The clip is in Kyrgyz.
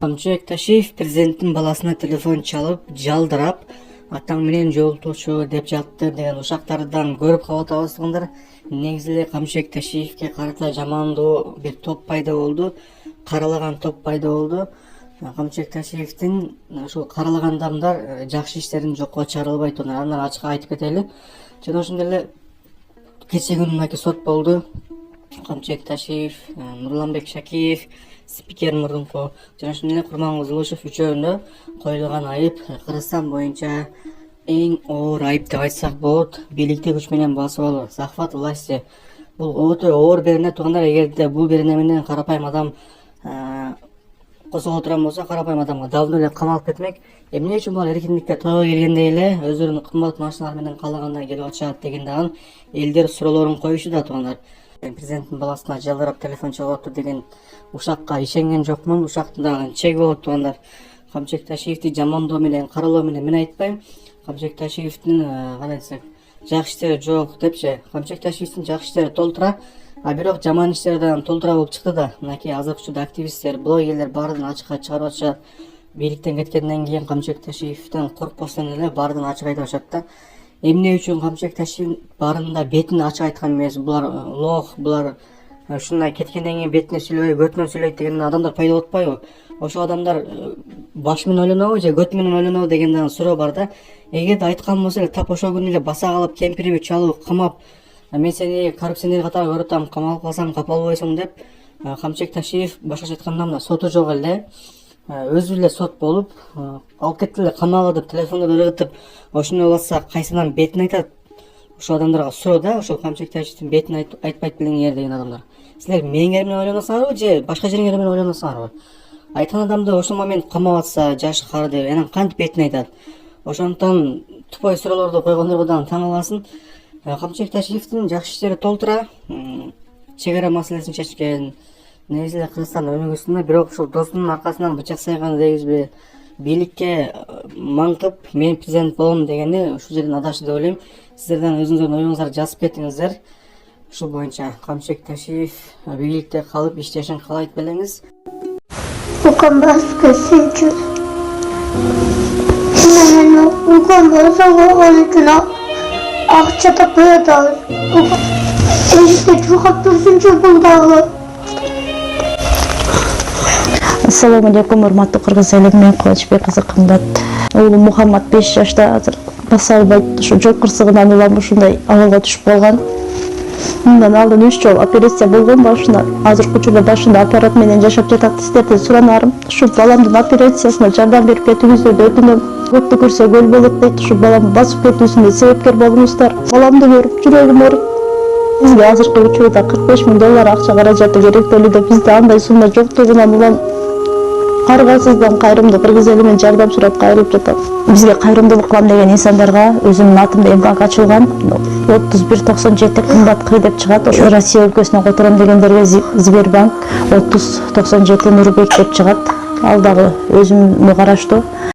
Камчыбек Ташиев президенттин баласына телефон чалып, жалдырап, атаң менен жолтоочу деп жатты деген ушактардан көрүп калып атабыздар. Негизи эле Камчыбек Ташиевке карата жамандуу бир топ пайда болду, каралаган топ пайда болду. Камчыбек Ташиевдин ушул каралаган адамдар жакшы иштерин жокко чыгара албайт, андан ачык айтып кетели. Жана ошондой эле кечээ күнүнөн сот болду. Камчыбек Ташиев, Нурланбек Шакиев, спикер мурдунку жана ошондой эле Курман Кызылышев үчөөнө коюлган айып Кыргызстан боюнча эң оор айып деп айтсак болот. Бийликти күч менен басып алуу, захват власти. Бул өтө оор берене туугандар. Эгерде бул берене менен карапайым адам косоого турган болсо, карапайым адамга давно эле камалып кетмек. Эмне үчүн булар эркиндикке тойго келгенде эле өздөрүнүн кымбат машиналар менен каалагандай келип атышат деген дагы элдер суроолорун коюшууда туугандар. Президенттин баласына жалдырап телефон чалып атты деген ушакка ишенген жокмун. Ушактын дагы чеги болот туугандар. Камчыбек Ташиевди жамандоо менен, каралоо менен мен айтпайм. Камчыбек Ташиевдин кандай десек, жакшы иштери жок депчи. Камчыбек Ташиевдин жакшы иштери толтура, а бирок жаман иштери дагы толтура болуп чыкты да. Мынакей азыркы учурда активисттер, блогерлер баардыгын ачыкка чыгарып атышат. Бийликтен кеткенден кийин Камчыбек Ташиевден коркпостон эле баардыгын ачык айтып атышат да. Эмне үчүн Камчыбек Ташиев баарында бетин ачык айткан эмес? Булар лох, булар ушундай кеткенден кийин бетине сүйлөбөй, көтүнө сүйлөйт деген адамдар пайда болуп атпайбы? Ошол адамдар баш менен ойлонобу же көт менен ойлонобу деген суроо бар да. Эгерде айткан болсо тап ошол күнү эле баса калып, кемпириби чалып, камап, мен сени коррупционер катары көрүп атам, камалып калсам капалбайсың деп Камчыбек Ташиев башкача айтканда мына соту жок эле, өзү эле сот болуп, алып кетти эле камагы деп телефондо ыргытып, ошондой болса кайсынан бетин айтат? Ошол адамдарга суроо да, ошол Камчыбек Ташиевдин бетин айтпайт белеңер деген адамдар. Силер мээңер менен ойлоносуңарбы же башка жериңер менен ойлоносуңарбы? Айткан адамды ошол момент камап атса, жашы кары деп, анан кантип бетин айтат? Ошондон тупой суроолорду койгондорго дагы таң каласың. Камчыбек Ташиевдин жакшы иштери толтура, чек ара маселесин чечкен, негизи эле Кыргызстан өнүгүүсүндө, бирок ушул досунун аркасынан бычак сайганы дегизби, бийликке маңкып мен президент болом дегени ушул жерден адашты деп ойлойм. Сиздерден өзүңүздөрдүн оюңуздарды жазып кетиңиздер. Ушул боюнча Камчыбек Ташиев бийликте калып иштешин каалайт белеңиз. Укам баска сенчу. Укам болса onun için akça da koyar. Işte çok haklısın buldağı. Assalamu alaikum, урматтуу кыргыз эли, мен Кылычбек кызы кымбат. Уулум Мухаммад 5 жашта, азыр баса албайт, ушу жол кырсыгынан улам ушундай абалга түшүп калган. Мындан алдын 3 жолу операция болгон башында, азыркы учурда башында аппарат менен жашап жатат. Сиздерден суранарым, ушу баламдын операциясына жардам берип кетиңиздерди өтүнөм. Көптү көрсө көл болот дейт, ушу баламды басып кетүүсүнө себепкер болуңуздар. Баламды көрүп жүрөгүм ооруйт. Бизге азыркы учурда $45,000 акча каражаты керектелүүдө, бизде андай сумма жоктугунан улам каргасыздан кайрымдуу кыргыз эли менен жардам сурап кайрылып жатат. Бизге кайрымдуулук кылам деген инсандарга өзүмдүн атымда банк ачылган, 3197 кымбат кый деп чыгат. Ошо Россия өлкөсүнө котором дегендерге Сбербанк 3097 Нурбек деп чыгат. Ал дагы өзүмө караштуу.